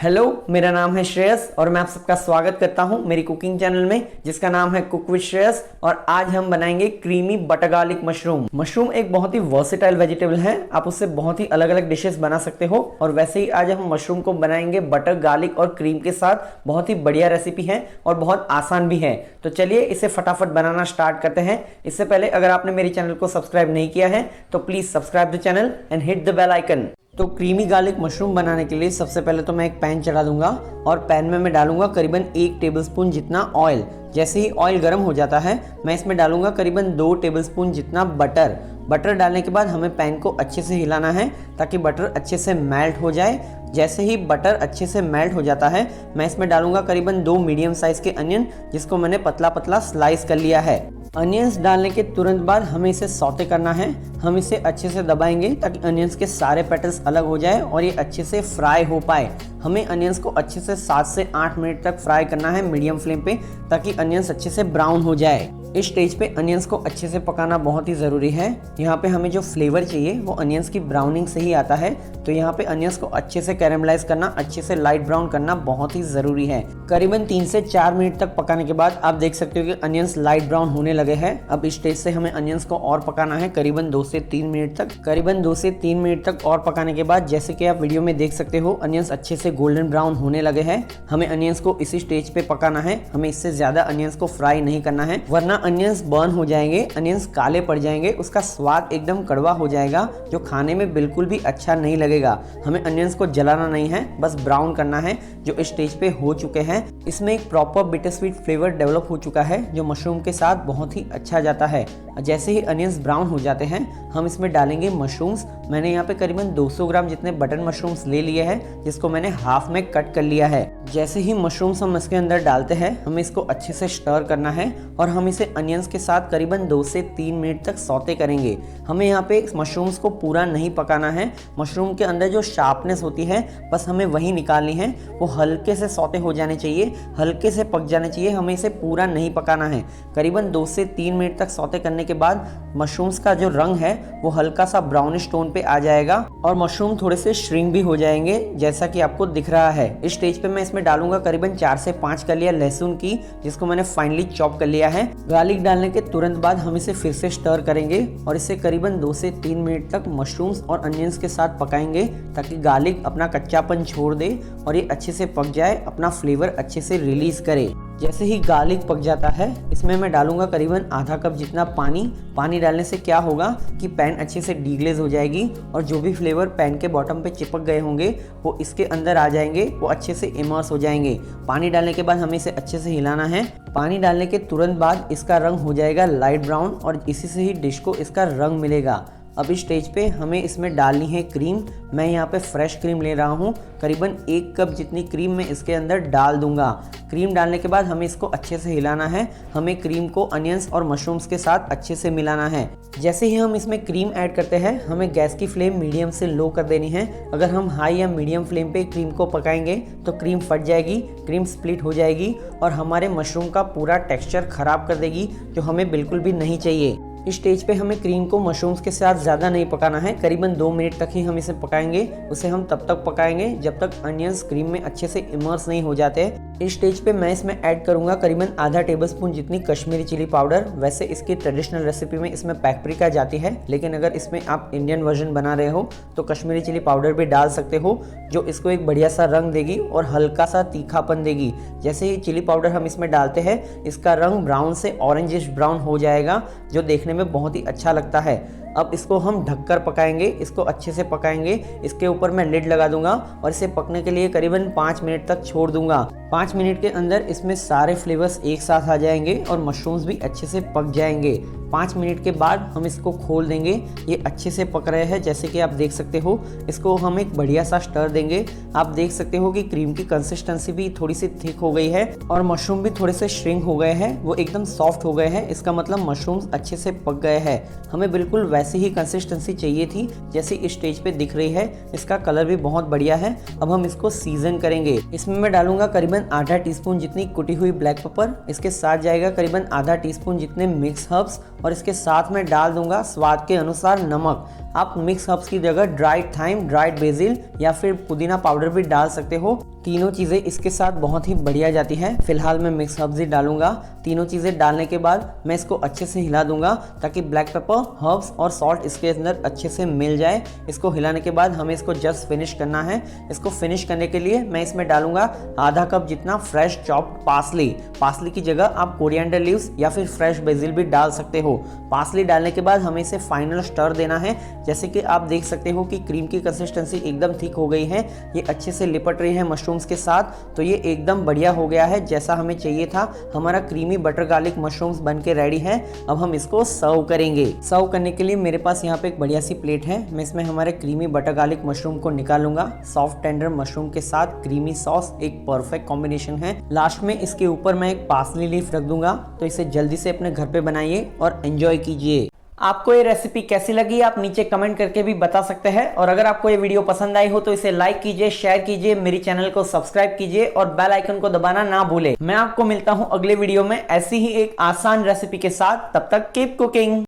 Hello, मेरा नाम है श्रेयस और मैं आप सबका स्वागत करता हूं मेरी कुकिंग चैनल में जिसका नाम है कुक विद श्रेयस। और आज हम बनाएंगे creamy butter garlic mushroom. Mushroom एक बहुत ही वर्सेटाइल वेजिटेबल है, आप उससे बहुत ही अलग अलग डिशेस बना सकते हो। और वैसे ही आज हम मशरूम को बनाएंगे बटर गार्लिक और क्रीम के साथ। बहुत ही बढ़िया रेसिपी है और बहुत आसान भी है। तो चलिए इसे फटाफट बनाना स्टार्ट करते हैं। इससे पहले अगर आपने मेरे चैनल को सब्सक्राइब नहीं किया है तो please subscribe the channel and hit the bell icon. तो क्रीमी गार्लिक मशरूम बनाने के लिए सबसे पहले तो मैं एक पैन चढ़ा दूंगा और पैन में मैं डालूंगा करीबन 1 टेबलस्पून जितना ऑयल। जैसे ही ऑयल गर्म हो जाता है मैं इसमें डालूंगा करीबन 2 टेबलस्पून जितना बटर। बटर डालने के बाद हमें पैन को अच्छे से हिलाना है ताकि बटर अच्छे से मेल्ट हो जाए। जैसे ही बटर अच्छे से मेल्ट हो जाता है मैं इसमें डालूंगा करीबन 2 मीडियम साइज के अनियन जिसको मैंने पतला पतला स्लाइस कर लिया है। अनियंस डालने के तुरंत बाद हमें इसे सौते करना है। हम इसे अच्छे से दबाएंगे ताकि अनियंस के सारे पेटल्स अलग हो जाए और ये अच्छे से फ्राई हो पाए। हमें अनियंस को अच्छे से 7 से 8 मिनट तक फ्राई करना है मीडियम फ्लेम पे ताकि अनियंस अच्छे से ब्राउन हो जाए। इस स्टेज पे अनियंस को अच्छे से पकाना बहुत ही ज़रूरी है। यहाँ पे हमें जो फ्लेवर चाहिए वो अनियंस की ब्राउनिंग से ही आता है। तो यहाँ पे अनियंस को अच्छे से कैरेमलाइज करना, अच्छे से लाइट ब्राउन करना बहुत ही ज़रूरी है। करीबन 3 से 4 मिनट तक पकाने के बाद आप देख सकते हो कि अनियंस लाइट ब्राउन होने लगे हैं। अब इस स्टेज से हमें अनियंस को और पकाना है करीबन 2 से 3 मिनट तक। करीबन 2 से 3 मिनट तक और पकाने के बाद जैसे कि आप वीडियो में देख सकते हो अनियंस अच्छे से गोल्डन ब्राउन होने लगे हैं। हमें अनियंस को इसी स्टेज पे पकाना है, हमें इससे ज़्यादा अनियंस को फ्राई नहीं करना है वरना अनियंस बर्न हो जाएंगे, अनियंस काले पड़ जाएंगे, उसका स्वाद एकदम कड़वा हो जाएगा जो खाने में बिल्कुल भी अच्छा नहीं लगेगा। हमें अनियंस को जलाना नहीं है, बस ब्राउन करना है जो इस स्टेज पे हो चुके हैं। इसमें एक proper bitter sweet flavour develop हो चुका है जो मशरूम के साथ बहुत ही अच्छा जाता है। जैसे ही अनियंस ब्राउन हो जाते हैं हम इसमें डालेंगे मशरूम्स। मैंने यहाँ पे करीबन 200 ग्राम जितने बटन मशरूम्स ले लिए हैं जिसको मैंने हाफ में कट कर लिया है। जैसे ही मशरूम्स हम इसके अंदर डालते हैं हमें इसको अच्छे से स्टर करना है और हम इसे अनियंस के साथ करीबन 2 से 3 मिनट तक सौते करेंगे। हमें यहाँ पे मशरूम्स को पूरा नहीं पकाना है। मशरूम के अंदर जो शार्पनेस होती है बस हमें वही निकालनी है। वो हल्के से सौते हो जाने चाहिए, हल्के से पक जाने चाहिए, हमें इसे पूरा नहीं पकाना है। करीबन 2 से 3 मिनट तक सौते करने के बाद मशरूम्स का जो रंग है वो हल्का सा ब्राउनिश टोन पे आ जाएगा और मशरूम थोड़े से श्रिंक भी हो जाएंगे जैसा कि आपको दिख रहा है। इस स्टेज पे मैं इसमें डालूंगा करीबन 4 से 5 कलियां लहसुन की जिसको मैंने फाइनली चॉप कर लिया है। गार्लिक डालने के तुरंत बाद हम इसे फिर से स्टर करेंगे और इसे करीबन 2 से 3 मिनट तक मशरूम्स और अनियंस के साथ पकाएंगे ताकि गार्लिक अपना कच्चापन छोड़ दे और ये अच्छे से पक जाए, अपना फ्लेवर अच्छे से रिलीज करे। जैसे ही गार्लिक पक जाता है इसमें मैं डालूंगा करीबन आधा कप जितना पानी। पानी डालने से क्या होगा कि पैन अच्छे से डीग्लेज हो जाएगी और जो भी फ्लेवर पैन के बॉटम पे चिपक गए होंगे वो इसके अंदर आ जाएंगे, वो अच्छे से इमर्स हो जाएंगे। पानी डालने के बाद हमें इसे अच्छे से हिलाना है। पानी डालने के तुरंत बाद इसका रंग हो जाएगा लाइट ब्राउन और इसी से ही डिश को इसका रंग मिलेगा। अब इस स्टेज पे हमें इसमें डालनी है क्रीम। मैं यहाँ पे फ्रेश क्रीम ले रहा हूँ, करीबन 1 कप जितनी क्रीम मैं इसके अंदर डाल दूंगा। क्रीम डालने के बाद हमें इसको अच्छे से हिलाना है। हमें क्रीम को अनियंस और मशरूम्स के साथ अच्छे से मिलाना है। जैसे ही हम इसमें क्रीम ऐड करते हैं हमें गैस की फ्लेम मीडियम से लो कर देनी है। अगर हम हाई या मीडियम फ्लेम पे क्रीम को पकाएंगे तो क्रीम फट जाएगी, क्रीम स्प्लिट हो जाएगी और हमारे मशरूम का पूरा टेक्सचर खराब कर देगी जो हमें बिल्कुल भी नहीं चाहिए। इस स्टेज पे हमें क्रीम को मशरूम्स के साथ ज़्यादा नहीं पकाना है, करीबन 2 मिनट तक ही हम इसे पकाएंगे। उसे हम तब तक पकाएंगे जब तक अनियंस क्रीम में अच्छे से इमर्स नहीं हो जाते। इस स्टेज पे मैं इसमें ऐड करूंगा करीबन आधा टेबलस्पून जितनी कश्मीरी चिली पाउडर। वैसे इसकी ट्रेडिशनल रेसिपी में इसमें पैपरिका जाती है, लेकिन अगर इसमें आप इंडियन वर्जन बना रहे हो तो कश्मीरी चिली पाउडर भी डाल सकते हो जो इसको एक बढ़िया सा रंग देगी और हल्का सा तीखापन देगी। जैसे ही चिली पाउडर हम इसमें डालते हैं इसका रंग ब्राउन से ऑरेंजिश ब्राउन हो जाएगा जो देखने में बहुत ही अच्छा लगता है। अब इसको हम ढककर पकाएंगे, इसको अच्छे से पकाएंगे। इसके ऊपर मैं लिड लगा दूंगा और इसे पकने के लिए करीबन 5 मिनट तक छोड़ दूंगा। 5 मिनट के अंदर इसमें सारे फ्लेवर्स एक साथ आ जाएंगे और मशरूम्स भी अच्छे से पक जाएंगे। 5 मिनट के बाद हम इसको खोल देंगे। ये अच्छे से पक रहे हैं जैसे कि आप देख सकते हो। इसको हम एक बढ़िया सा स्टर देंगे। आप देख सकते हो कि क्रीम की कंसिस्टेंसी भी थोड़ी सी थिक हो गई है और मशरूम भी थोड़े से श्रिंक हो गए हैं, वो एकदम सॉफ्ट हो गए हैं। इसका मतलब मशरूम्स अच्छे से पक गए हैं। हमें बिल्कुल वैसी ही कंसिस्टेंसी चाहिए थी जैसी इस स्टेज पे दिख रही है। इसका कलर भी बहुत बढ़िया है। अब हम इसको सीजन करेंगे। इसमें मैं डालूंगा करीबन आधा टीस्पून जितनी कुटी हुई ब्लैक पेपर। इसके साथ जाएगा करीबन आधा टीस्पून जितने मिक्स हर्ब्स और इसके साथ में डाल दूंगा स्वाद के अनुसार नमक। आप मिक्स हर्ब्स की जगह ड्राइड थाइम, ड्राइड बेसिल या फिर पुदीना पाउडर भी डाल सकते हो। तीनों चीज़ें इसके साथ बहुत ही बढ़िया जाती है। फिलहाल मैं मिक्स हर्ब्स ही डालूंगा। तीनों चीज़ें डालने के बाद मैं इसको अच्छे से हिला दूंगा ताकि ब्लैक पेपर, हर्ब्स और सॉल्ट इसके अंदर अच्छे से मिल जाए। इसको हिलाने के बाद हमें इसको जस्ट फिनिश करना है। इसको फिनिश करने के लिए मैं इसमें डालूंगा आधा कप जितना फ्रेश चॉप्ड पार्सली। पार्सली की जगह आप कोरिएंडर लीव्स या फिर फ्रेश बेसिल भी डाल सकते हो। पार्सली डालने के बाद हमें इसे फाइनल स्टर देना है। जैसे कि आप देख सकते हो कि क्रीम की कंसिस्टेंसी एकदम थिक हो गई है, ये अच्छे से लिपट रही है मशरूम्स के साथ, तो ये एकदम बढ़िया हो गया है जैसा हमें चाहिए था। हमारा क्रीमी बटर गार्लिक मशरूम्स बन के रेडी है। अब हम इसको सर्व करेंगे। सर्व करने के लिए मेरे पास यहाँ पे एक बढ़िया सी प्लेट है। मैं इसमें हमारे क्रीमी बटर गार्लिक मशरूम को निकालूंगा। सॉफ्ट टेंडर मशरूम के साथ क्रीमी सॉस एक परफेक्ट कॉम्बिनेशन है। लास्ट में इसके ऊपर मैं एक पार्सली लीफ रख दूंगा। तो इसे जल्दी से अपने घर पे बनाइए और एंजॉय कीजिए। आपको ये रेसिपी कैसी लगी आप नीचे कमेंट करके भी बता सकते हैं। और अगर आपको ये वीडियो पसंद आई हो तो इसे लाइक कीजिए, शेयर कीजिए, मेरी चैनल को सब्सक्राइब कीजिए और बेल आइकन को दबाना ना भूले। मैं आपको मिलता हूं अगले वीडियो में ऐसी ही एक आसान रेसिपी के साथ। तब तक कीप कुकिंग।